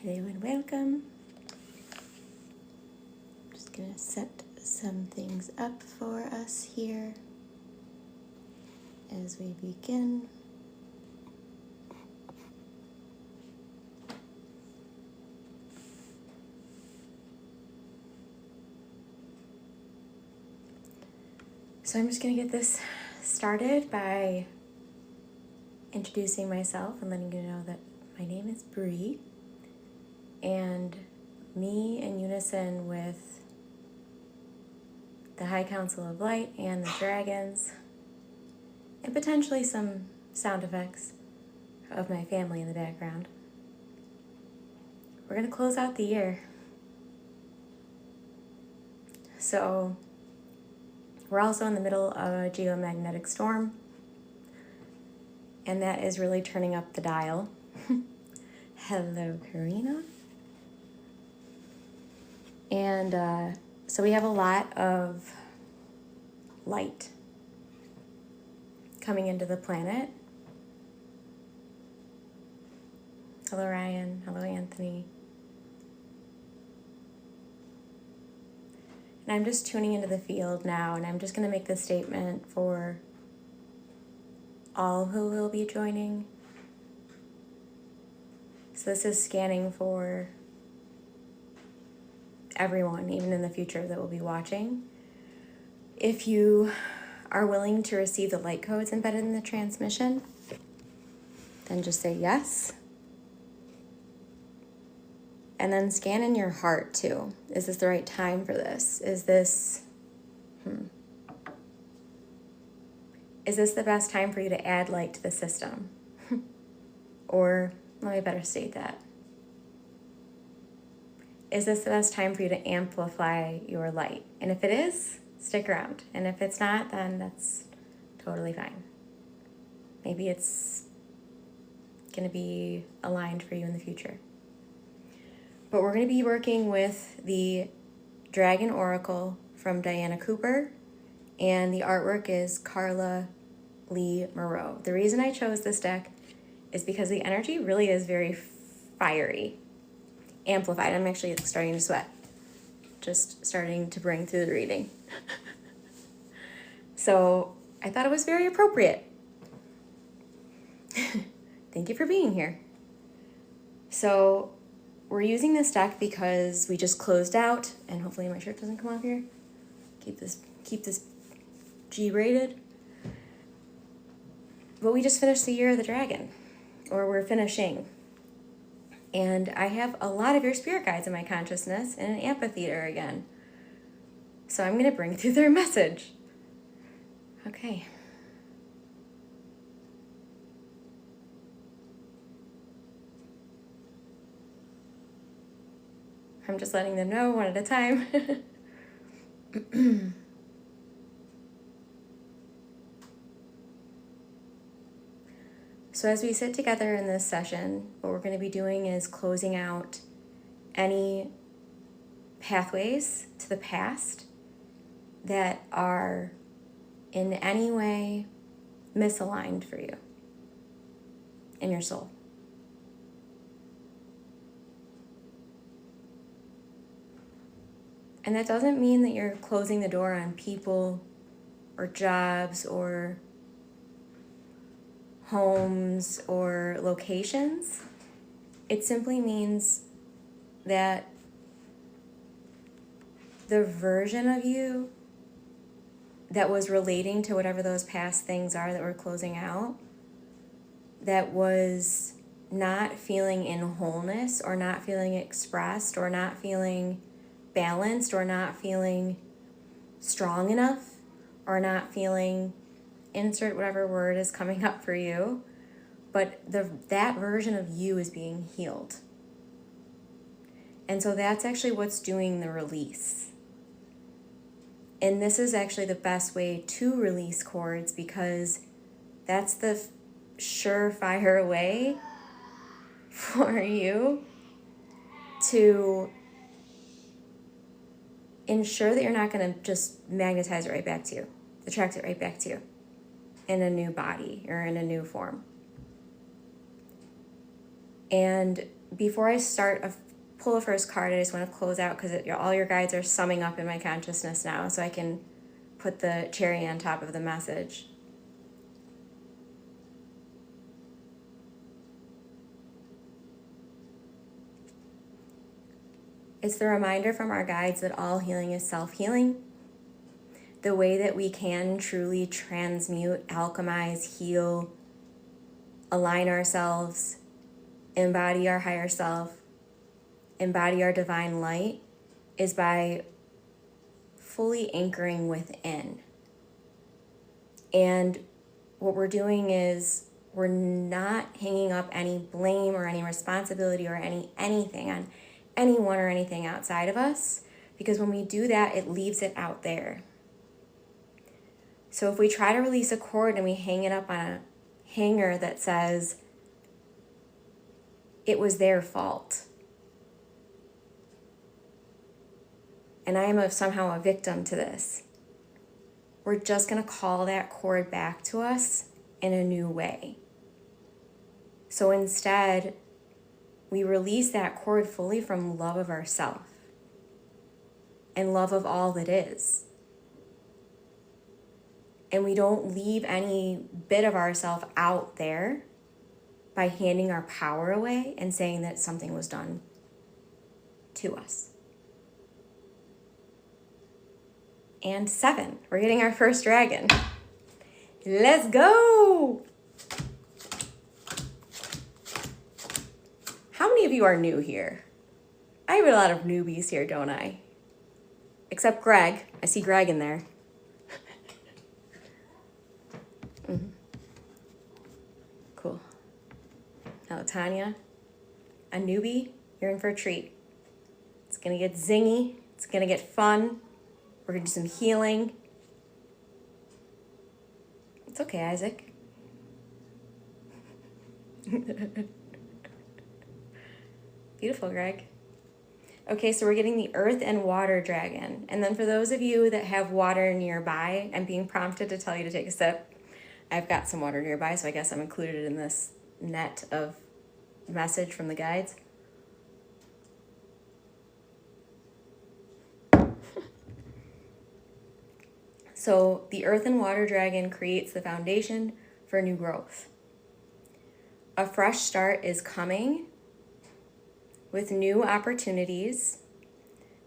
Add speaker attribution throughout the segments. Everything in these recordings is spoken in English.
Speaker 1: Hello and welcome. Just gonna set some things up for us here as we begin. So I'm just gonna get this started by introducing myself and letting you know that my name is Bree, and me in unison with the High Council of Light and the dragons, and potentially some sound effects of my family in the background. We're going to close out the year. So we're also in the middle of a geomagnetic storm, and that is really turning up the dial. Hello, Karina. And so we have a lot of light coming into the planet. Hello, Ryan. Hello, Anthony. And I'm just tuning into the field now, and I'm just going to make this statement for all who will be joining. So this is scanning for everyone, even in the future, that will be watching. If you are willing to receive the light codes embedded in the transmission, then just say yes. And then scan in your heart too. Is this the right time for this? Is this the best time for you to add light to the system? Or let me better state that. Is this the best time for you to amplify your light? And if it is, stick around. And if it's not, then that's totally fine. Maybe it's going to be aligned for you in the future. But we're going to be working with the Dragon Oracle from Diana Cooper, and the artwork is Carla Lee Moreau. The reason I chose this deck is because the energy really is very fiery, amplified. I'm actually starting to sweat, just starting to bring through the reading. So I thought it was very appropriate. Thank you for being here. So we're using this deck because we just closed out, and hopefully my shirt doesn't come off here. Keep this G-rated. But we just finished the Year of the Dragon, or we're finishing. And I have a lot of your spirit guides in my consciousness in an amphitheater again. So I'm going to bring through their message. Okay. I'm just letting them know one at a time. So as we sit together in this session, what we're going to be doing is closing out any pathways to the past that are in any way misaligned for you in your soul. And that doesn't mean that you're closing the door on people or jobs or homes or locations. It simply means that the version of you that was relating to whatever those past things are that we're closing out, that was not feeling in wholeness or not feeling expressed or not feeling balanced or not feeling strong enough or not feeling, insert whatever word is coming up for you, but that version of you is being healed. And so that's actually what's doing the release. And this is actually the best way to release cords, because that's the surefire way for you to ensure that you're not going to just magnetize it right back to you, attract it right back to you in a new body or in a new form. And before I pull a first card, I just want to close out because all your guides are summing up in my consciousness now, so I can put the cherry on top of the message. It's the reminder from our guides that all healing is self-healing. The way that we can truly transmute, alchemize, heal, align ourselves, embody our higher self, embody our divine light is by fully anchoring within. And what we're doing is we're not hanging up any blame or any responsibility or anything on anyone or anything outside of us, because when we do that, it leaves it out there. So if we try to release a cord and we hang it up on a hanger that says, it was their fault, and I am somehow a victim to this, we're just going to call that cord back to us in a new way. So instead, we release that cord fully from love of ourself and love of all that is. And we don't leave any bit of ourself out there by handing our power away and saying that something was done to us. And 7, we're getting our first dragon. Let's go! How many of you are new here? I have a lot of newbies here, don't I? Except Greg. I see Greg in there. Mm-hmm. Cool. Now, Tanya, a newbie, you're in for a treat. It's going to get zingy. It's going to get fun. We're going to do some healing. It's okay, Isaac. Beautiful, Greg. Okay, so we're getting the earth and water dragon. And then for those of you that have water nearby, I'm being prompted to tell you to take a sip. I've got some water nearby, so I guess I'm included in this net of message from the guides. So the earth and water dragon creates the foundation for new growth. A fresh start is coming with new opportunities.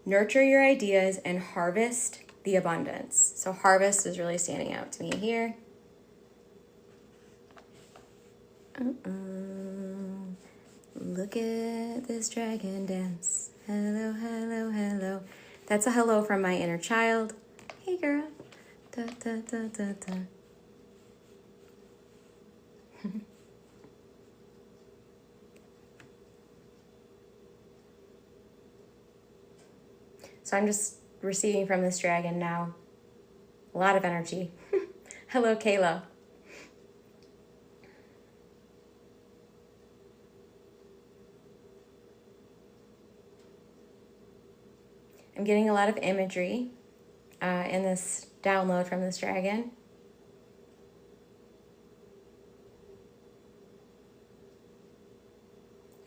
Speaker 1: Nurture your ideas and harvest the abundance. So harvest is really standing out to me here. Look at this dragon dance. Hello, hello, hello. That's a hello from my inner child. Hey, girl. Da, da, da, da, da. So I'm just receiving from this dragon now a lot of energy. Hello, Kayla. I'm getting a lot of imagery in this download from this dragon.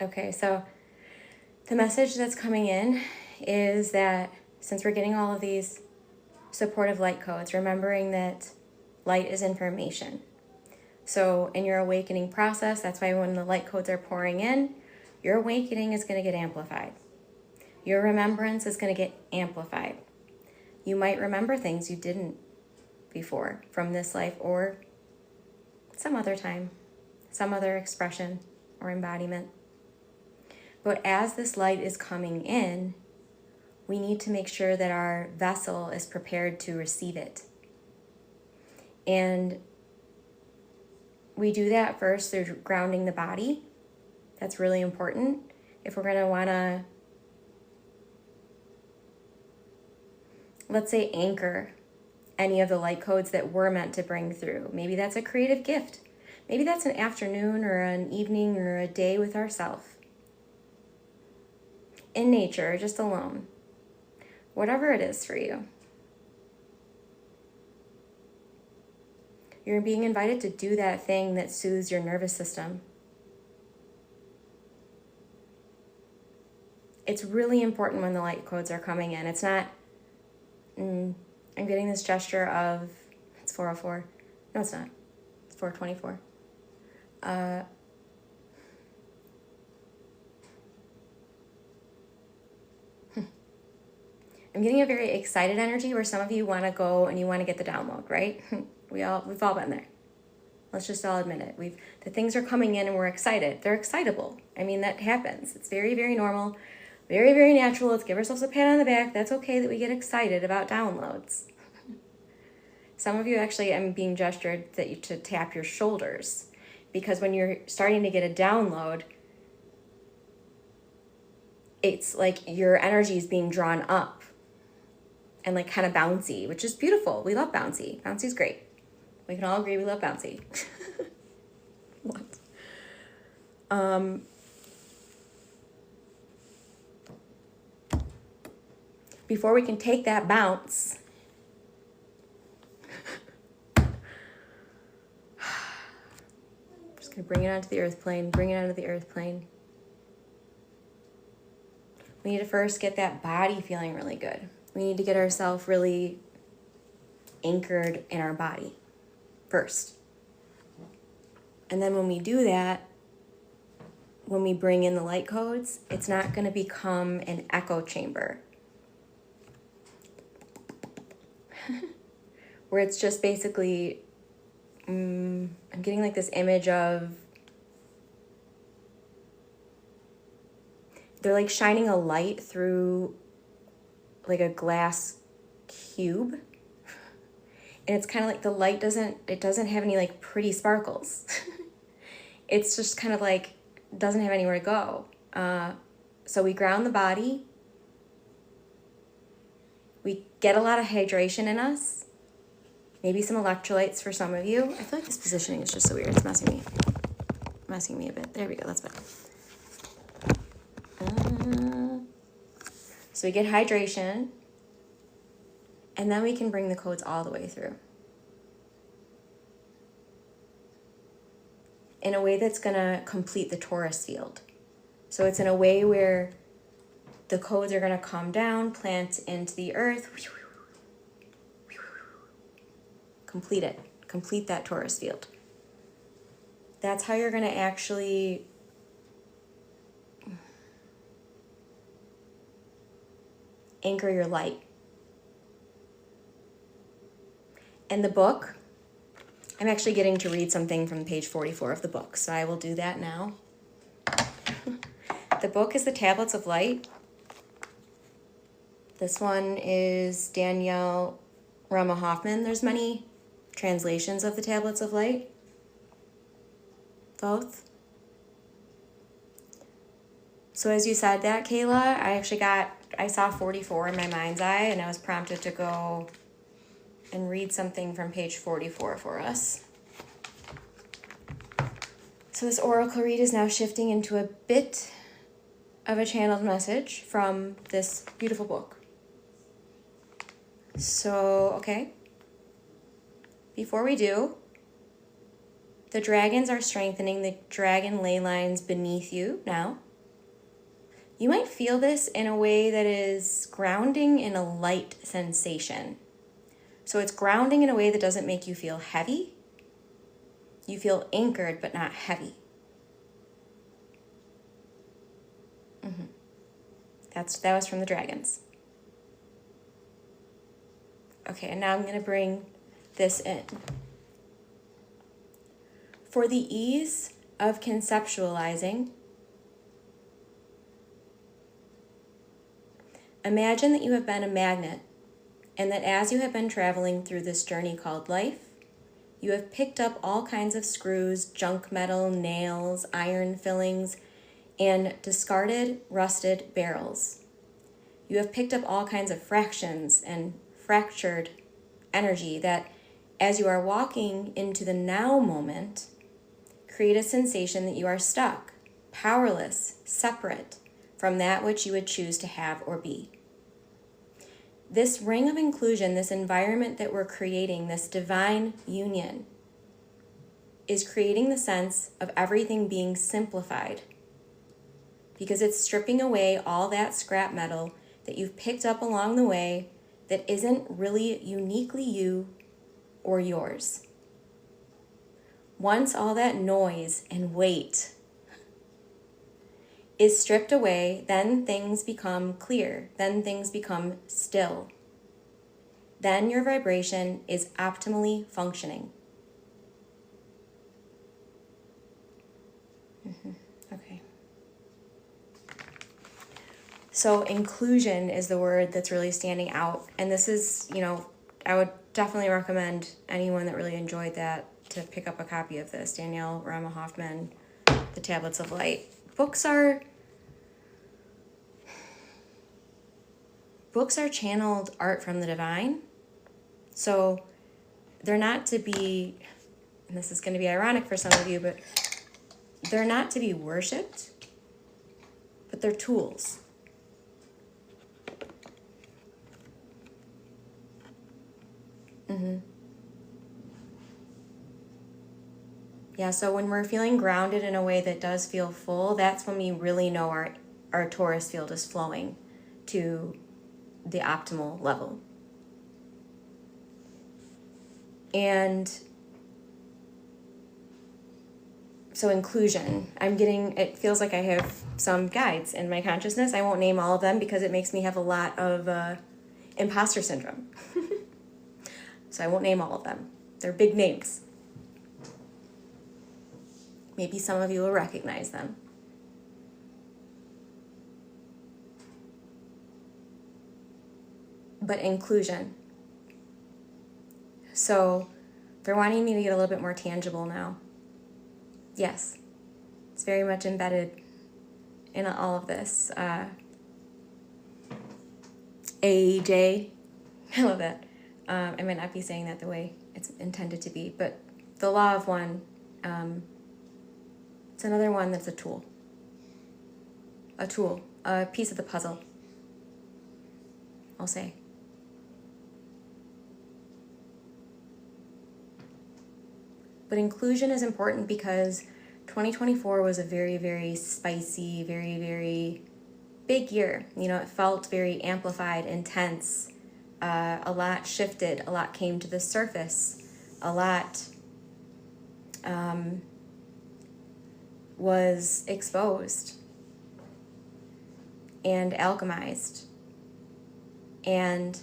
Speaker 1: Okay, so the message that's coming in is that since we're getting all of these supportive light codes, remembering that light is information. So in your awakening process, that's why when the light codes are pouring in, your awakening is going to get amplified. Your remembrance is going to get amplified. You might remember things you didn't before from this life or some other time, some other expression or embodiment. But as this light is coming in, we need to make sure that our vessel is prepared to receive it. And we do that first through grounding the body. That's really important. If we're going to want to, let's say, anchor any of the light codes that we're meant to bring through. Maybe that's a creative gift. Maybe that's an afternoon or an evening or a day with ourselves. In nature, or just alone. Whatever it is for you. You're being invited to do that thing that soothes your nervous system. it's really important when the light codes are coming in. It's not, I'm getting this gesture of, it's 404. No, it's not. It's 424. I'm getting a very excited energy where some of you want to go and you want to get the download, right? We've all been there. Let's just all admit it. The things are coming in and we're excited. They're excitable. I mean, that happens. It's very, very normal, very, very natural. Let's give ourselves a pat on the back. That's okay that we get excited about downloads. Some of you actually, I'm being gestured to tap your shoulders, because when you're starting to get a download, it's like your energy is being drawn up and like kind of bouncy, which is beautiful. We love bouncy. Bouncy's great. We can all agree we love bouncy. What? Before we can take that bounce, just gonna bring it onto the earth plane, bring it onto the earth plane. We need to first get that body feeling really good. We need to get ourselves really anchored in our body first. And then when we do that, when we bring in the light codes, it's not going to become an echo chamber where it's just basically, I'm getting like this image of, they're like shining a light through like a glass cube. And it's kind of like the light doesn't have any like pretty sparkles. It's just kind of like, doesn't have anywhere to go. So we ground the body. We get a lot of hydration in us. Maybe some electrolytes for some of you. I feel like this positioning is just so weird. It's messing me a bit. There we go, that's better. So we get hydration, and then we can bring the codes all the way through in a way that's going to complete the torus field. So it's in a way where the codes are going to come down, plant into the earth, complete it, complete that torus field. That's how you're going to actually anchor your light. And the book, I'm actually getting to read something from page 44 of the book, so I will do that now. The book is The Tablets of Light. This one is Danielle Rama Hoffman. There's many translations of The Tablets of Light. Both. So as you said that, Kayla, I saw 44 in my mind's eye, and I was prompted to go and read something from page 44 for us. So this oracle read is now shifting into a bit of a channeled message from this beautiful book. So, okay. Before we do, the dragons are strengthening the dragon ley lines beneath you now. You might feel this in a way that is grounding in a light sensation. So it's grounding in a way that doesn't make you feel heavy. You feel anchored, but not heavy. That was from the dragons. Okay, and now I'm going to bring this in. For the ease of conceptualizing, imagine that you have been a magnet, and that as you have been traveling through this journey called life, you have picked up all kinds of screws, junk metal, nails, iron fillings, and discarded, rusted barrels. You have picked up all kinds of fractions and fractured energy that, as you are walking into the now moment, create a sensation that you are stuck, powerless, separate from that which you would choose to have or be. This ring of inclusion, this environment that we're creating, this divine union, is creating the sense of everything being simplified, because it's stripping away all that scrap metal that you've picked up along the way that isn't really uniquely you or yours. Once all that noise and weight is stripped away, then things become clear, then things become still. Then your vibration is optimally functioning. Okay. So inclusion is the word that's really standing out. And this is, I would definitely recommend anyone that really enjoyed that to pick up a copy of this. Danielle Rama Hoffman, The Tablets of Light. Books are channeled art from the divine. So they're not to be, and this is going to be ironic for some of you, but they're not to be worshipped, but they're tools. Yeah, so when we're feeling grounded in a way that does feel full, that's when we really know our Taurus field is flowing to the optimal level. And so inclusion, it feels like I have some guides in my consciousness. I won't name all of them because it makes me have a lot of imposter syndrome. So I won't name all of them. They're big names. Maybe some of you will recognize them. But inclusion. So they're wanting me to get a little bit more tangible now. Yes, it's very much embedded in all of this. AJ, I love that. I might not be saying that the way it's intended to be, but the law of one, it's another one that's a tool, a piece of the puzzle, I'll say. But inclusion is important because 2024 was a very, very spicy, very, very big year. It felt very amplified, intense. A lot shifted. A lot came to the surface. A lot was exposed and alchemized. And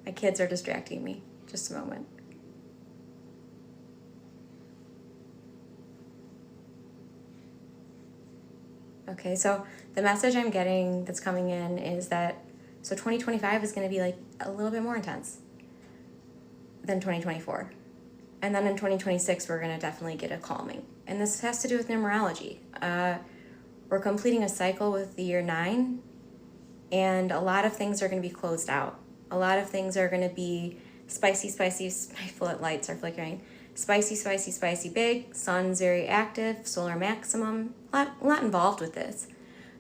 Speaker 1: my kids are distracting me. Just a moment. Okay, so the message I'm getting that's coming in is that, 2025 is going to be like a little bit more intense than 2024. And then in 2026, we're going to definitely get a calming. And this has to do with numerology. We're completing a cycle with the year 9, and a lot of things are going to be closed out. A lot of things are going to be spicy, my lights are flickering. Spicy, big. Sun's very active, solar maximum. A lot involved with this.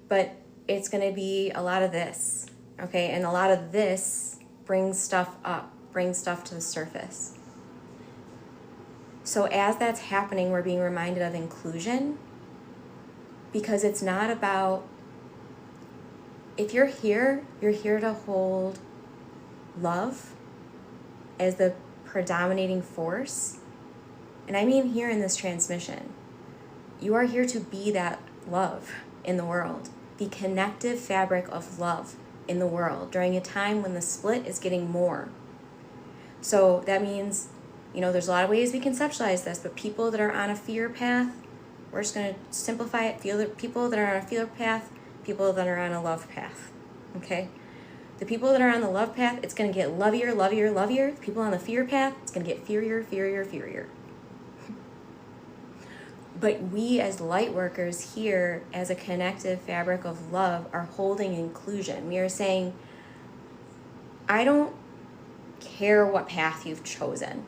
Speaker 1: But it's going to be a lot of this, okay? And a lot of this brings stuff up, brings stuff to the surface. So as that's happening, we're being reminded of inclusion, because it's not about, if you're here to hold love as the predominating force. And I mean here in this transmission, you are here to be that love in the world, the connective fabric of love in the world during a time when the split is getting more. So that means, there's a lot of ways we conceptualize this, but people that are on a fear path, we're just going to simplify it. People that are on a fear path, people that are on a love path, okay? The people that are on the love path, it's going to get lovier. The people on the fear path, it's going to get fearier. But we as light workers here, as a connective fabric of love, are holding inclusion. We are saying, I don't care what path you've chosen,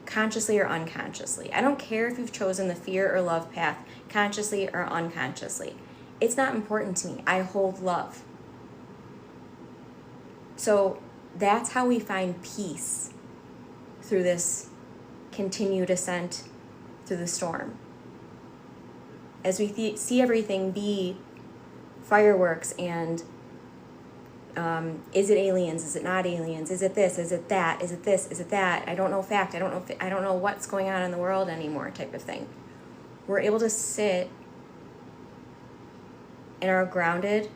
Speaker 1: consciously or unconsciously. I don't care if you've chosen the fear or love path, consciously or unconsciously. It's not important to me. I hold love. So that's how we find peace through this continued ascent through the storm. As we see everything be fireworks and is it aliens? Is it not aliens? Is it this? Is it that? Is it this? Is it that? I don't know fact. I don't know what's going on in the world anymore type of thing. We're able to sit in our grounded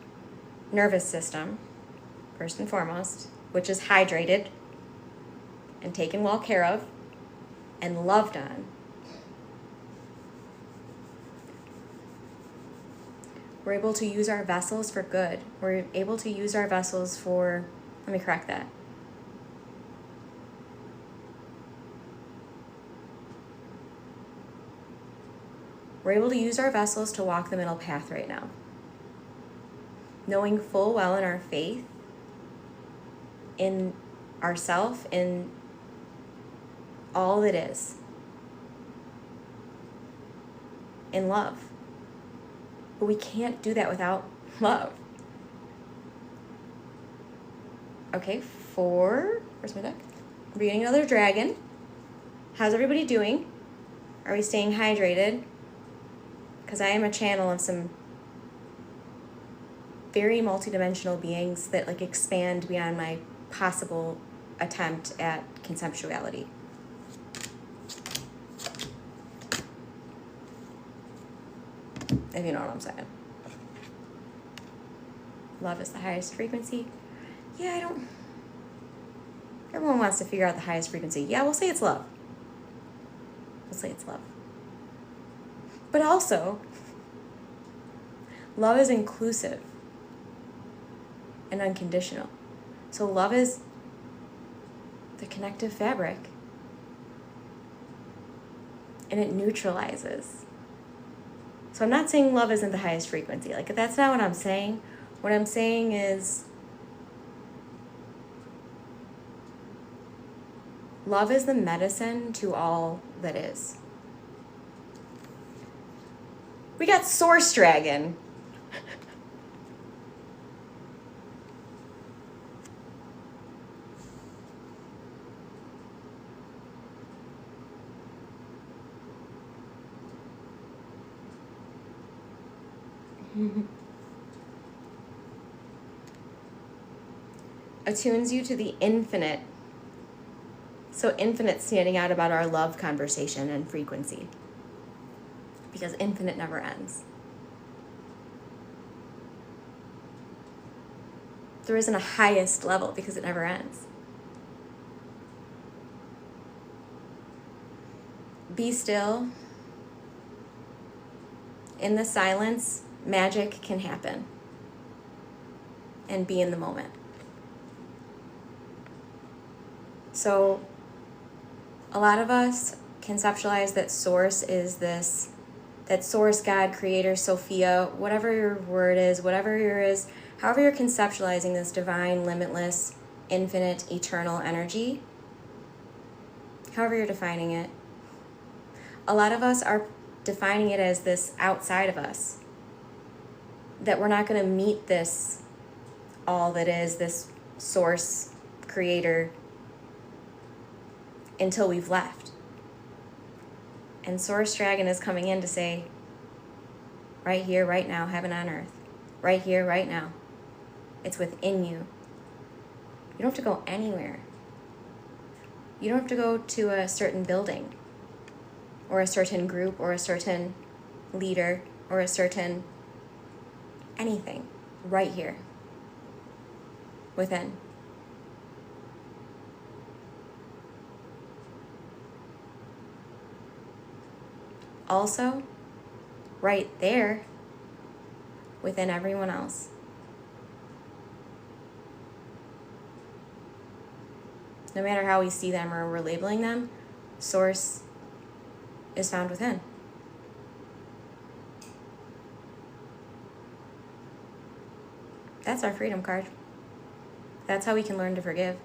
Speaker 1: nervous system, first and foremost, which is hydrated and taken well care of and loved on. We're able to use our vessels for good. We're able to use our vessels for, let me correct that. We're able to use our vessels to walk the middle path right now. Knowing full well in our faith, in ourself, in all that is, in love. But we can't do that without love. Okay, where's my deck? We're getting another dragon. How's everybody doing? Are we staying hydrated? Because I am a channel of some very multidimensional beings that like expand beyond my possible attempt at conceptuality. If you know what I'm saying. Love is the highest frequency. Yeah, everyone wants to figure out the highest frequency. Yeah, we'll say it's love. We'll say it's love. But also, love is inclusive and unconditional. So love is the connective fabric. And it neutralizes. So I'm not saying love isn't the highest frequency. Like, that's not what I'm saying. What I'm saying is love is the medicine to all that is. We got Source Dragon. Attunes you to the infinite. So infinite standing out about our love conversation and frequency. Because infinite never ends. There isn't a highest level because it never ends. Be still. In the silence, magic can happen. And be in the moment. So, a lot of us conceptualize that Source is this, that Source, God, Creator, Sophia, whatever your word is, whatever your is, however you're conceptualizing this divine, limitless, infinite, eternal energy, however you're defining it, a lot of us are defining it as this outside of us, that we're not going to meet this all that is, this Source, Creator, until we've left. And Source Dragon is coming in to say, right here, right now, heaven on earth, right here, right now, it's within you. You don't have to go anywhere. You don't have to go to a certain building or a certain group or a certain leader or a certain anything. Right here, within. Also, right there, within everyone else. No matter how we see them or we're labeling them, Source is found within. That's our freedom card. That's how we can learn to forgive.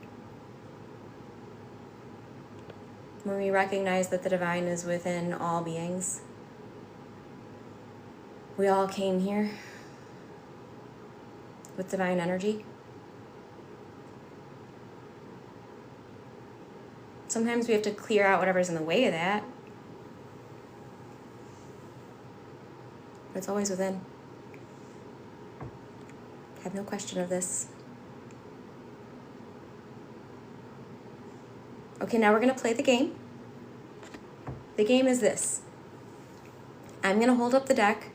Speaker 1: When we recognize that the divine is within all beings. We all came here with divine energy. Sometimes we have to clear out whatever's in the way of that. But it's always within. I have no question of this. Okay, now we're going to play the game. The game is this. I'm going to hold up the deck.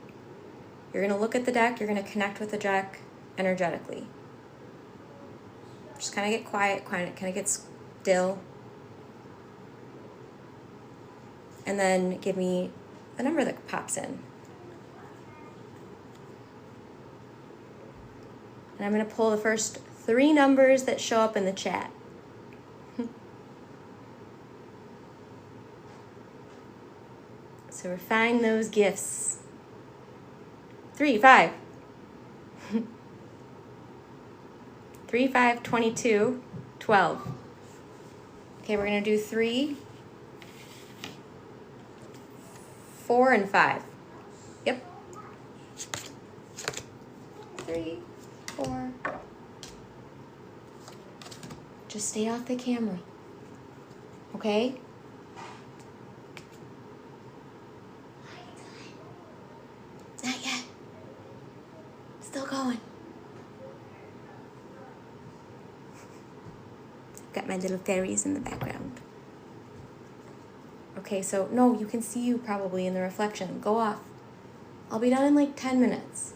Speaker 1: You're going to look at the deck. You're going to connect with the deck energetically. Just kind of get quiet, kind of get still. And then give me the number that pops in. And I'm going to pull the first 3 numbers that show up in the chat. So refine those gifts. 3, 5. 3, 5, 22, 12. Okay, we're going to do 3, 4, and 5. Yep. 3, 4. Just stay off the camera. Okay? Not yet. Still going. Got my little fairies in the background. Okay, so no, you can see you probably in the reflection. Go off. I'll be done in like 10 minutes.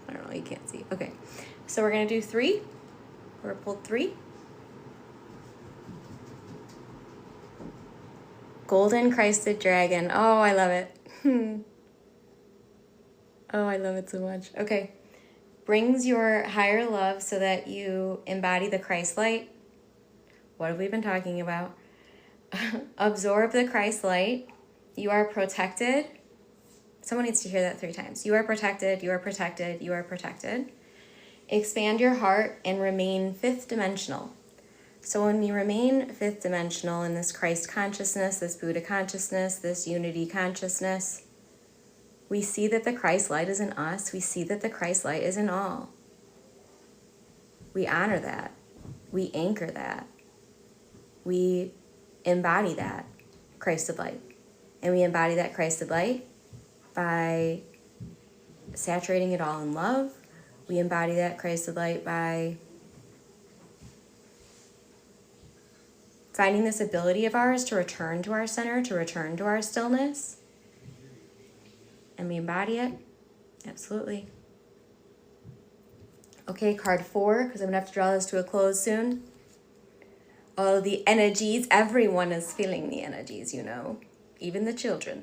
Speaker 1: I don't know, you can't see. Okay, so we're gonna do 3. We're pulled 3. Golden Christed Dragon. Oh, I love it. Oh, I love it so much. Okay. Brings your higher love so that you embody the Christ light. What have we been talking about? Absorb the Christ light. You are protected. Someone needs to hear that 3 times. You are protected, you are protected, you are protected. Expand your heart and remain 5th dimensional. So when we remain 5th dimensional in this Christ consciousness, this Buddha consciousness, this unity consciousness, we see that the Christ light is in us. We see that the Christ light is in all. We honor that. We anchor that. We embody that Christed light. And we embody that Christed light by saturating it all in love. We embody that Christed light by finding this ability of ours to return to our center, to return to our stillness. And we embody it. Absolutely. Okay, card 4, because I'm going to have to draw this to a close soon. All the energies, everyone is feeling the energies, you know, even the children.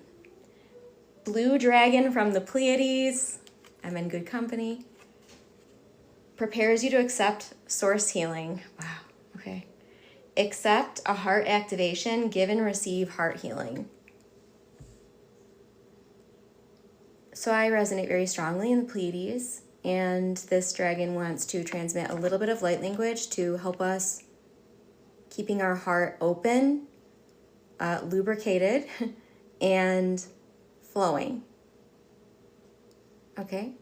Speaker 1: Blue dragon from the Pleiades. I'm in good company. Prepares you to accept source healing. Wow, okay. Accept a heart activation, give and receive heart healing. So I resonate very strongly in the Pleiades, and this dragon wants to transmit a little bit of light language to help us keeping our heart open, lubricated, and flowing. Okay?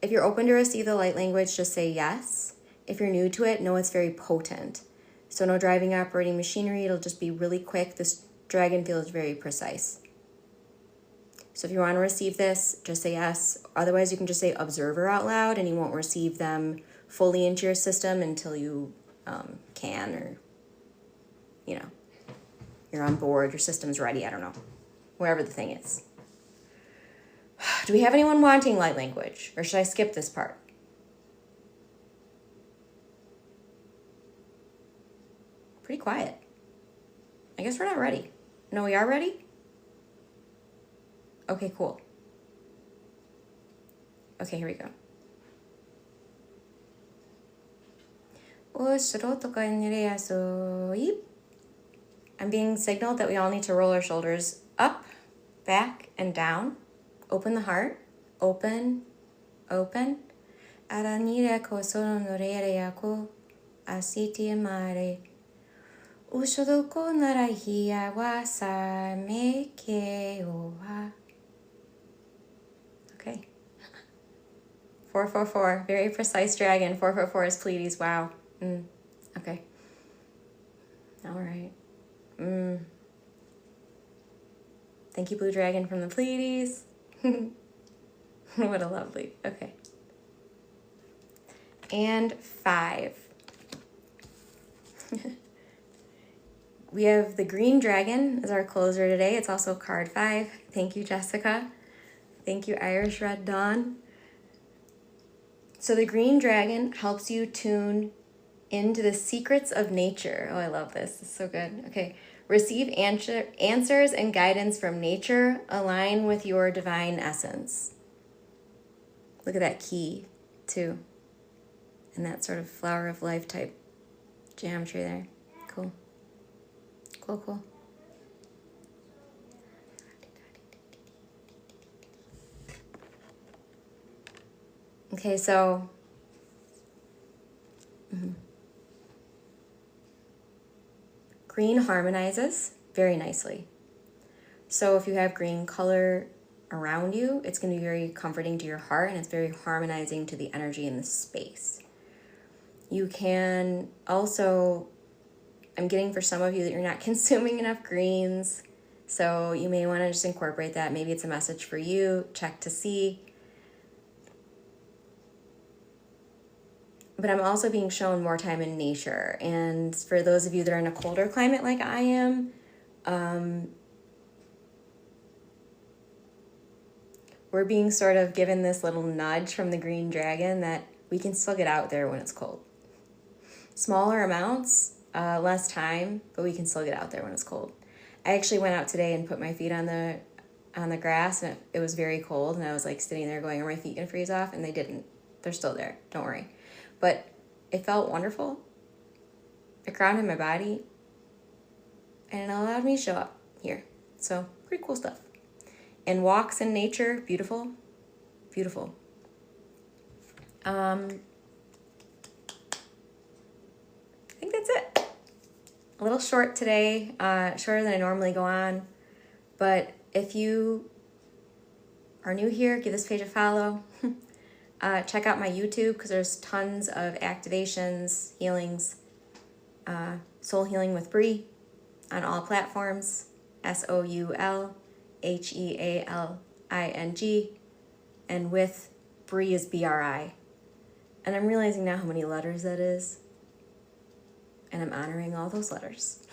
Speaker 1: If you're open to receive the light language, just say yes. If you're new to it, know it's very potent. So no driving operating machinery, it'll just be really quick. This dragon feels very precise. So if you want to receive this, just say yes. Otherwise, you can just say observer out loud and you won't receive them fully into your system until you can, or, you know, you're on board, your system's ready, I don't know, wherever the thing is. Do we have anyone wanting light language, or should I skip this part? Pretty quiet. I guess we're not ready. No, we are ready? Okay, cool. Okay, here we go. I'm being signaled that we all need to roll our shoulders up, back, and down. Open the heart. Open, open. Aranire ko sono norere yako asiti amare. Ushodoko narahia wa sa me ke oha. Okay. 444, very precise dragon. 444 is Pleiades. Wow. Okay. All right. Thank you, Blue Dragon from the Pleiades. What a lovely. Okay. And 5. We have the Green Dragon as our closer today. It's also card 5. Thank you, Jessica. Thank you, Irish Red Dawn. So the Green Dragon helps you tune into the secrets of nature. Oh, I love this. It's so good. Okay. Receive answers and guidance from nature. Align with your divine essence. Look at that key, too. And that sort of flower of life type geometry there. Cool. Cool, cool. Okay, so green harmonizes very nicely. So if you have green color around you, it's going to be very comforting to your heart, and it's very harmonizing to the energy in the space. You can also, I'm getting for some of you that you're not consuming enough greens, so you may want to just incorporate that. Maybe it's a message for you. Check to see. But I'm also being shown more time in nature. And for those of you that are in a colder climate like I am, we're being sort of given this little nudge from the Green Dragon that we can still get out there when it's cold. Smaller amounts, less time, but we can still get out there when it's cold. I actually went out today and put my feet on the grass, and it was very cold, and I was like sitting there going, are my feet gonna freeze off? And they didn't. They're still there. Don't worry. But it felt wonderful. It grounded my body, and it allowed me to show up here. So pretty cool stuff. And walks in nature, beautiful, beautiful. I think that's it. A little short today, shorter than I normally go on. But if you are new here, give this page a follow. Check out my YouTube because there's tons of activations, healings, soul healing with Bree on all platforms. SOULHEALING, and with Bree is BRI. And I'm realizing now how many letters that is, and I'm honoring all those letters.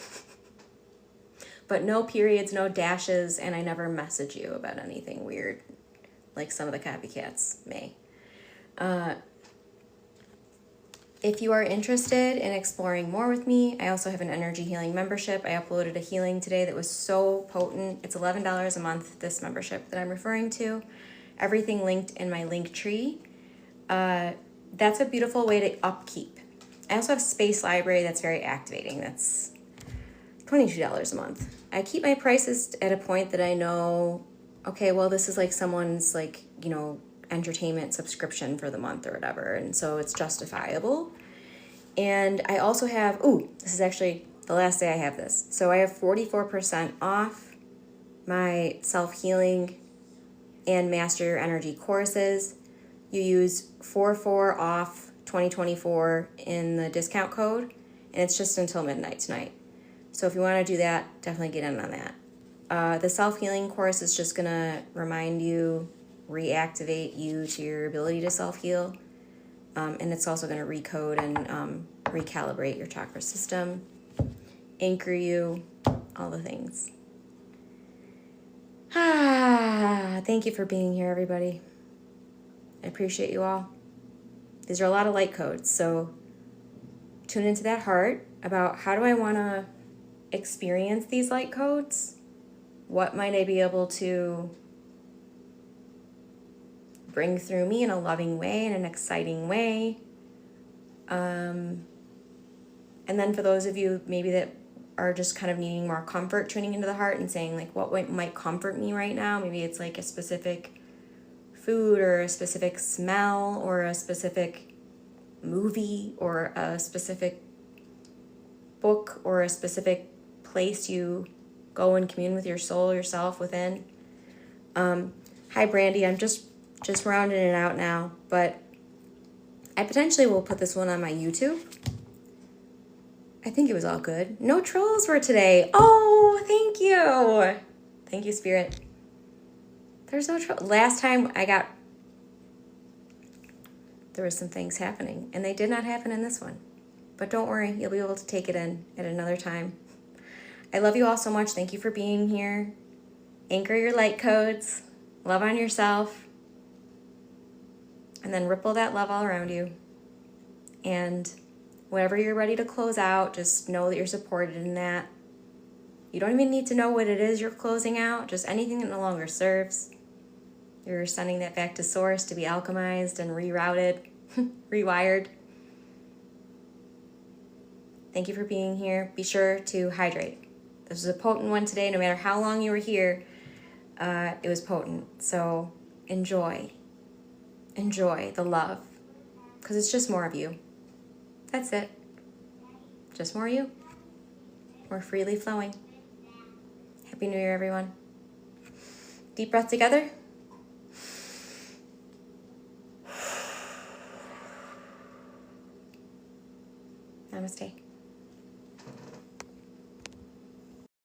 Speaker 1: But no periods, no dashes, and I never message you about anything weird like some of the copycats may. If you are interested in exploring more with me, I also have an energy healing membership. I uploaded a healing today that was so potent. It's $11 a month, this membership that I'm referring to. Everything linked in my link tree. That's a beautiful way to upkeep. I also have Space Library that's very activating. That's $22 a month. I keep my prices at a point that I know, okay, well, this is like someone's like, you know, entertainment subscription for the month or whatever, and so it's justifiable. And I also have, this is actually the last day I have this, so I have 44% off my self-healing and Master Your Energy courses. You use 44 off 2024 in the discount code, and it's just until midnight tonight. So if you want to do that, definitely get in on that. The self-healing course is just gonna remind you, reactivate you to your ability to self-heal, and it's also going to recode and recalibrate your chakra system, anchor you, all the things. Thank you for being here, everybody. I appreciate you all. These are a lot of light codes, so tune into that heart about how do I want to experience these light codes? What might I be able to bring through me in a loving way, in an exciting way? And then for those of you maybe that are just kind of needing more comfort, tuning into the heart and saying like, what might comfort me right now? Maybe it's like a specific food or a specific smell or a specific movie or a specific book or a specific place you go and commune with your soul, yourself within. Hi, Brandy. I'm just just rounding it out now, but I potentially will put this one on my YouTube. I think it was all good. No trolls for today. Oh, thank you. Thank you, Spirit. There's no troll. Last time there was some things happening, and they did not happen in this one. But don't worry, you'll be able to take it in at another time. I love you all so much. Thank you for being here. Anchor your light codes. Love on yourself. And then ripple that love all around you. And whenever you're ready to close out, just know that you're supported in that. You don't even need to know what it is you're closing out. Just anything that no longer serves. You're sending that back to source to be alchemized and rerouted, rewired. Thank you for being here. Be sure to hydrate. This was a potent one today. No matter how long you were here, it was potent. So enjoy. Enjoy the love. Because it's just more of you. That's it. Just more you. More freely flowing. Happy New Year, everyone. Deep breath together. Namaste.